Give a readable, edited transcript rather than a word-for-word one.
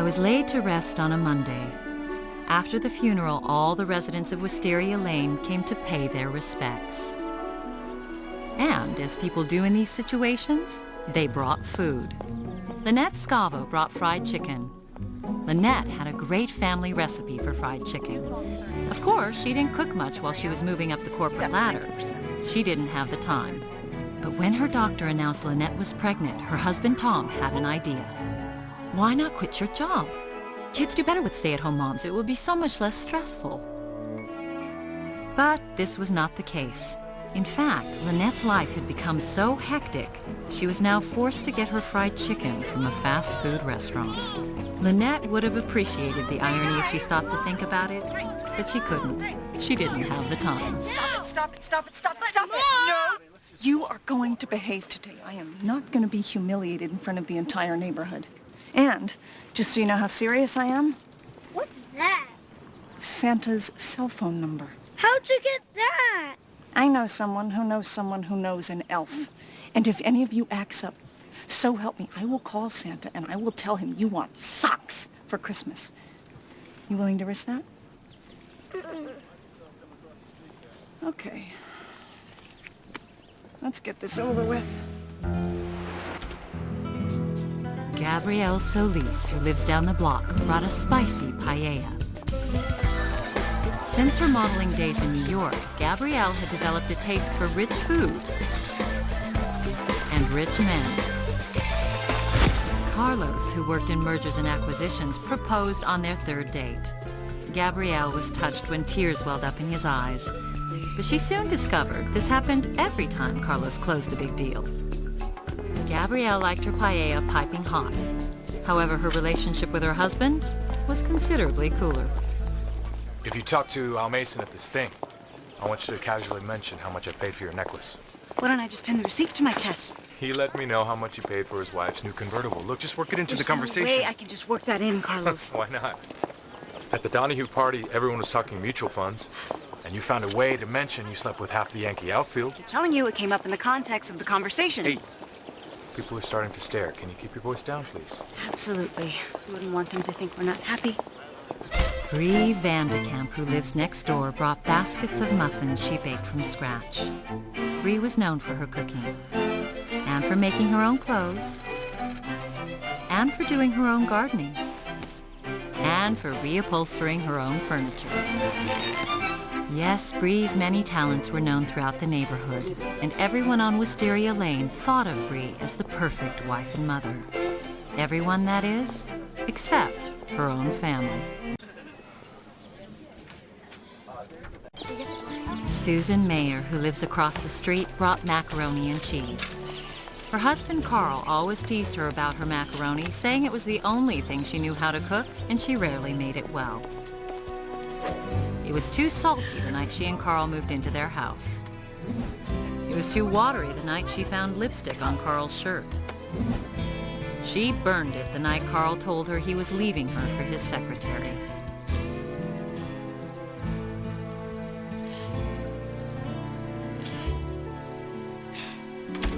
was laid to rest on a Monday. After the funeral, all the residents of Wisteria Lane came to pay their respects. And, as people do in these situations, they brought food. Lynette Scavo brought fried chicken. Lynette had a great family recipe for fried chicken. Of course, she didn't cook much while she was moving up the corporate ladder. She didn't have the time. But when her doctor announced Lynette was pregnant, her husband Tom had an idea. Why not quit your job? Kids do better with stay-at-home moms. It would be so much less stressful. But this was not the case. In fact, Lynette's life had become so hectic, she was now forced to get her fried chicken from a fast food restaurant. Lynette would have appreciated the irony if she stopped to think about it, but she couldn't. She didn't have the time. Stop it, stop it, stop it, stop it, stop it! No! You are going to behave today. I am not going to be humiliated in front of the entire neighborhood. And, just so you know how serious I am, What's that? Santa's cell phone number. How'd you get that? I know someone who knows an elf. And if any of you acts up, so help me, I will call Santa and I will tell him you want socks for Christmas. You willing to risk that? Okay. Let's get this over with. Gabrielle Solis, who lives down the block, brought a spicy paella. Since her modeling days in New York, Gabrielle had developed a taste for rich food and rich men. Carlos, who worked in mergers and acquisitions, proposed on their third date. Gabrielle was touched when tears welled up in his eyes. But she soon discovered this happened every time Carlos closed a big deal. Gabrielle liked her paella piping hot. However, her relationship with her husband was considerably cooler. If you talk to Al Mason at this thing, I want you to casually mention how much I paid for your necklace. Why don't I just pin the receipt to my chest? He let me know how much you paid for his wife's new convertible. Look, just work it into the There's conversation. no way I can just work that in, Carlos. Why not? At the Donahue party, everyone was talking mutual funds, and you found a way to mention you slept with half the Yankee outfield. I'm telling you, it came up in the context of the conversation. Hey, people are starting to stare. Can you keep your voice down, please? Absolutely. You wouldn't want them to think we're not happy. Bree Vandekamp, who lives next door, brought baskets of muffins she baked from scratch. Bree was known for her cooking, and for making her own clothes, and for doing her own gardening, and for reupholstering her own furniture. Yes, Bree's many talents were known throughout the neighborhood, and everyone on Wisteria Lane thought of Bree as the perfect wife and mother. Everyone, that is, except her own family. Susan Mayer, who lives across the street, brought macaroni and cheese. Her husband Carl always teased her about her macaroni, saying it was the only thing she knew how to cook, and she rarely made it well. It was too salty the night she and Carl moved into their house. It was too watery the night she found lipstick on Carl's shirt. She burned it the night Carl told her he was leaving her for his secretary.